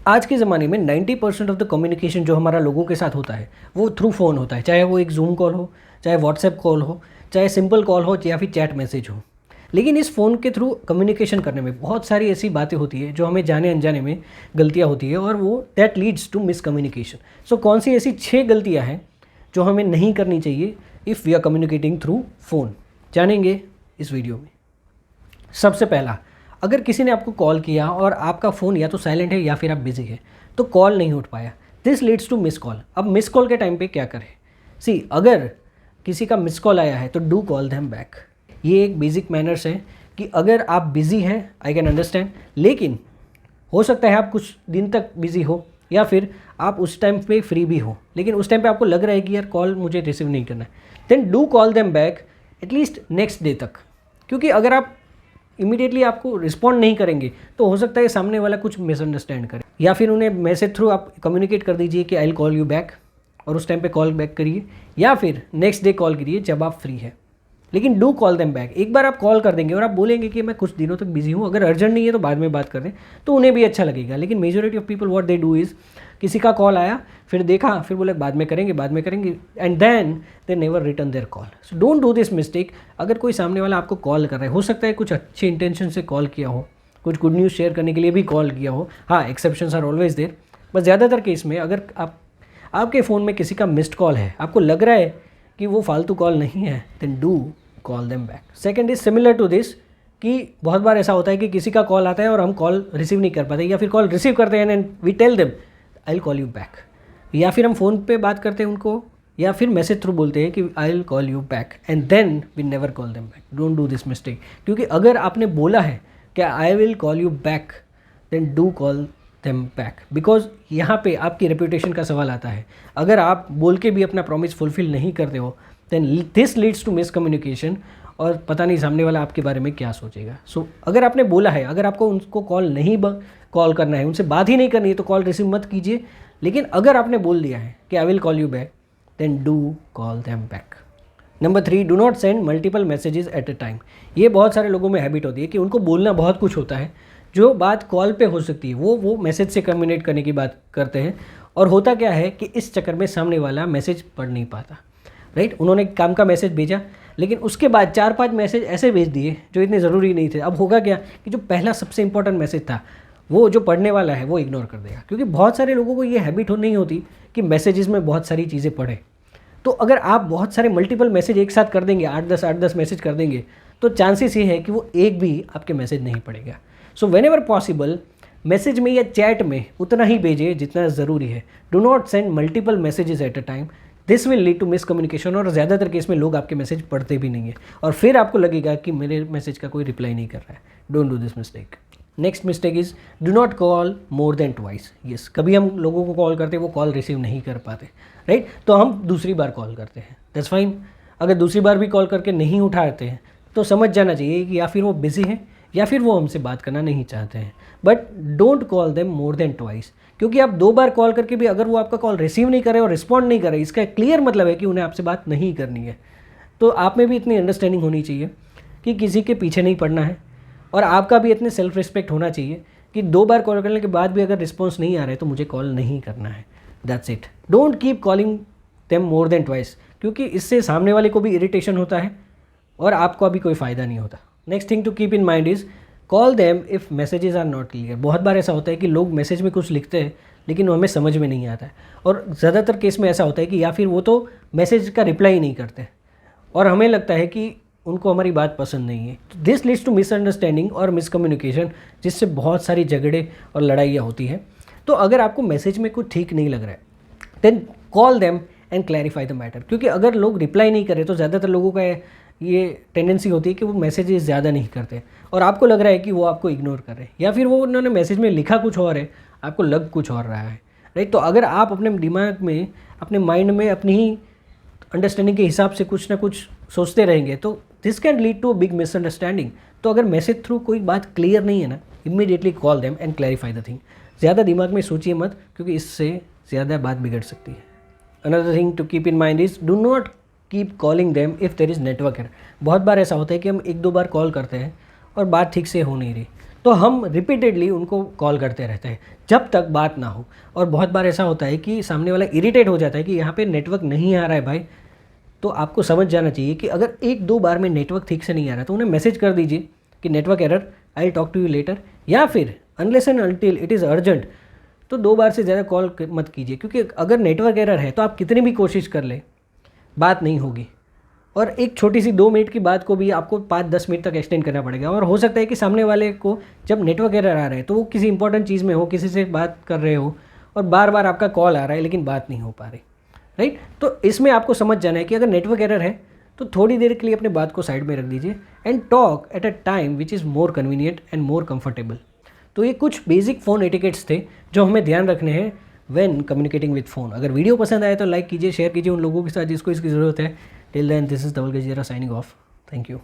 आज के ज़माने में 90% ऑफ द कम्युनिकेशन जो हमारा लोगों के साथ होता है वो थ्रू फ़ोन होता है, चाहे वो एक जूम कॉल हो, चाहे व्हाट्सएप कॉल हो, चाहे सिंपल कॉल हो या फिर चैट मैसेज हो। लेकिन इस फ़ोन के थ्रू कम्युनिकेशन करने में बहुत सारी ऐसी बातें होती है जो हमें जाने अनजाने में गलतियाँ होती है और वो दैट लीड्स टू मिसकम्युनिकेशन। सो कौन सी ऐसी 6 गलतियाँ हैं जो हमें नहीं करनी चाहिए if we are communicating through phone, जानेंगे इस वीडियो में। सबसे पहला, अगर किसी ने आपको कॉल किया और आपका फ़ोन या तो साइलेंट है या फिर आप बिज़ी है तो कॉल नहीं उठ पाया, this leads to miss call. अब मिस कॉल के टाइम पे क्या करें? अगर किसी का मिस कॉल आया है तो डू कॉल देम बैक। ये एक बेसिक मैनर्स है कि अगर आप बिज़ी हैं, आई कैन अंडरस्टैंड, लेकिन हो सकता है आप कुछ दिन तक बिज़ी हो या फिर आप उस टाइम पे फ्री भी हो, लेकिन उस टाइम पे आपको लग रहा है कि यार कॉल मुझे रिसीव नहीं करना है, then do call them back at least next day तक। क्योंकि अगर आप इमीडिएटली आपको रिस्पॉन्ड नहीं करेंगे तो हो सकता है सामने वाला कुछ मिसअंडरस्टैंड करे, या फिर उन्हें मैसेज थ्रू आप कम्युनिकेट कर दीजिए कि I will call you back और उस टाइम पे कॉल बैक करिए, या फिर नेक्स्ट डे कॉल करिए जब आप फ्री है। लेकिन डू कॉल देम बैक। एक बार आप कॉल कर देंगे और आप बोलेंगे कि मैं कुछ दिनों तक बिजी हूँ, अगर अर्जेंट नहीं है तो बाद में बात कर दें, तो उन्हें भी अच्छा लगेगा। लेकिन majority of people what they do is, किसी का कॉल आया, फिर देखा, फिर बोले बाद में करेंगे and then they never return their call. So don't do this mistake. अगर कोई सामने वाला आपको कॉल कर रहा है, हो सकता है कुछ अच्छे इंटेंशन से कॉल किया हो, कुछ गुड न्यूज़ शेयर करने के लिए भी कॉल किया हो, हाँ एक्सेप्शंस आर ऑलवेज देयर, बस ज़्यादातर केस में अगर आपके फ़ोन में किसी का मिस्ड कॉल है, आपको लग रहा है कि वो फालतू कॉल नहीं है, then do call them back. Second is similar to this, कि बहुत बार ऐसा होता है कि किसी का कॉल आता है और हम कॉल रिसीव नहीं कर पाते, या फिर कॉल रिसीव करते हैं and we tell them I will call you back, या फिर हम फ़ोन पे बात करते हैं उनको, या फिर मैसेज थ्रू बोलते हैं कि I will call you back and then we never call them back. Don't do this mistake. क्योंकि अगर आपने बोला है कि I will call you back, then do call them back, because यहाँ पे आपकी रेपुटेशन का सवाल आता है। अगर आप बोल के भी अपना प्रॉमिस फुलफिल नहीं करते हो, then this leads to miscommunication, और पता नहीं सामने वाला आपके बारे में क्या सोचेगा। सो अगर आपने बोला है, अगर आपको उनको कॉल नहीं कॉल करना है, उनसे बात ही नहीं करनी है, तो कॉल रिसीव मत कीजिए। लेकिन अगर आपने बोल दिया है कि I will call you back, then do call them back. Number 3, do not send multiple messages at a time. ये बहुत सारे लोगों में हैबिट होती है कि उनको बोलना बहुत कुछ होता है, जो बात कॉल पे हो सकती है वो मैसेज से कम्युनिकेट करने की बात करते हैं, और होता क्या है कि इस चक्कर में सामने वाला मैसेज पढ़ नहीं पाता, राइट। उन्होंने काम का मैसेज भेजा, लेकिन उसके बाद 4-5 मैसेज ऐसे भेज दिए जो इतने ज़रूरी नहीं थे। अब होगा क्या कि जो पहला सबसे इंपॉर्टेंट मैसेज था वो जो पढ़ने वाला है वो इग्नोर कर देगा, क्योंकि बहुत सारे लोगों को ये हैबिट नहीं होती कि मैसेजेस में बहुत सारी चीज़ें पढ़े। तो अगर आप बहुत सारे मल्टीपल मैसेज एक साथ कर देंगे, 8-10 मैसेज कर देंगे, तो चांसेस ये है कि वो एक भी आपके मैसेज नहीं पढ़ेगा। So when ever possible message में या चैट में उतना ही भेजिए जितना ज़रूरी है। Do not send multiple messages at a time, this will lead to miscommunication, और ज़्यादातर केस में लोग आपके मैसेज पढ़ते भी नहीं है, और फिर आपको लगेगा कि मेरे मैसेज का कोई रिप्लाई नहीं कर रहा है। Don't do this mistake. Next mistake is do not call more than twice. Yes, कभी हम लोगों को कॉल करते हैं, वो कॉल रिसीव नहीं कर पाते, राइट, तो हम दूसरी बार कॉल करते हैं, दैट्स फाइन। अगर दूसरी बार भी कॉल करके नहीं उठाते हैं तो समझ जाना चाहिए कि या फिर वो बिज़ी हैं या फिर वो हमसे बात करना नहीं चाहते हैं, but don't call them more than twice. क्योंकि आप 2 बार कॉल करके भी अगर वो आपका कॉल रिसीव नहीं कर रहे और रिस्पॉन्ड नहीं कर रहे, इसका क्लियर मतलब है कि उन्हें आपसे बात नहीं करनी है। तो आप में भी इतनी अंडरस्टैंडिंग होनी चाहिए कि किसी के पीछे नहीं पड़ना है, और आपका भी इतने सेल्फ रिस्पेक्ट होना चाहिए कि 2 बार कॉल करने के बाद भी अगर रिस्पॉन्स नहीं आ रहा है तो मुझे कॉल नहीं करना है, that's it. Don't keep calling them more than twice, क्योंकि इससे सामने वाले को भी इरिटेशन होता है और आपको भी कोई फ़ायदा नहीं होता। Next thing to keep in mind is call them if messages are not clear. बहुत बार ऐसा होता है कि लोग मैसेज में कुछ लिखते हैं लेकिन वो हमें समझ में नहीं आता है, और ज़्यादातर केस में ऐसा होता है कि या फिर वो तो मैसेज का रिप्लाई ही नहीं करते और हमें लगता है कि उनको हमारी बात पसंद नहीं है। दिस लीड्स टू मिसअंडरस्टैंडिंग और मिसकम्युनिकेशन, जिससे बहुत सारी झगड़े और लड़ाइयाँ होती हैं। तो अगर आपको मैसेज में कुछ ठीक नहीं लग रहा है, then call them and clarify the matter. क्योंकि अगर लोग रिप्लाई नहीं करें तो ज़्यादातर लोगों का ये टेंडेंसी होती है कि वो मैसेजेस ज़्यादा नहीं करते, और आपको लग रहा है कि वो आपको इग्नोर कर रहे हैं, या फिर वो उन्होंने मैसेज में लिखा कुछ और है, आपको लग कुछ और रहा है, राइट। तो अगर आप अपने दिमाग में, अपने माइंड में अपनी ही अंडरस्टैंडिंग के हिसाब से कुछ ना कुछ सोचते रहेंगे तो this can lead to a big misunderstanding. तो अगर मैसेज थ्रू कोई बात क्लियर नहीं है ना, immediately call them and clarify the thing. ज़्यादा दिमाग में सोचिए मत, क्योंकि इससे ज़्यादा बात बिगड़ सकती है। Another thing to keep in mind is do not keep calling them if there is network error. बहुत बार ऐसा होता है कि हम 1-2 बार कॉल करते हैं और बात ठीक से हो नहीं रही, तो हम रिपीटेडली उनको कॉल करते रहते हैं जब तक बात ना हो। और बहुत बार ऐसा होता है कि सामने वाला इरिटेट हो जाता है कि यहाँ पे नेटवर्क नहीं आ रहा है भाई। तो आपको समझ जाना चाहिए कि अगर एक दो बार में नेटवर्क ठीक से नहीं आ रहा तो उन्हें मैसेज कर दीजिए कि network error, I will talk to you later, या फिर unless and until it is urgent तो 2 बार से ज़्यादा कॉल मत कीजिए, क्योंकि अगर नेटवर्क एरर है तो आप कितनी भी कोशिश कर ले बात नहीं होगी। और एक छोटी सी 2 मिनट की बात को भी आपको 5-10 मिनट तक एक्सटेंड करना पड़ेगा। और हो सकता है कि सामने वाले को जब नेटवर्क एरर आ रहा है तो वो किसी इंपॉर्टेंट चीज़ में हो, किसी से बात कर रहे हो और बार बार आपका कॉल आ रहा है लेकिन बात नहीं हो पा रही, राइट। तो इसमें आपको समझ जाना है कि अगर नेटवर्क एरर है तो थोड़ी देर के लिए अपने बात को साइड में रख दीजिए and talk eight a time which is more convenient and more comfortable. तो ये कुछ बेसिक फ़ोन एटिकेट्स थे जो हमें ध्यान रखने हैं व्हेन कम्युनिकेटिंग विद फ़ोन। अगर वीडियो पसंद आए तो लाइक कीजिए, शेयर कीजिए उन लोगों के साथ जिसको इसकी ज़रूरत है। Till then, this is Dhaval Gajera signing off. Thank you.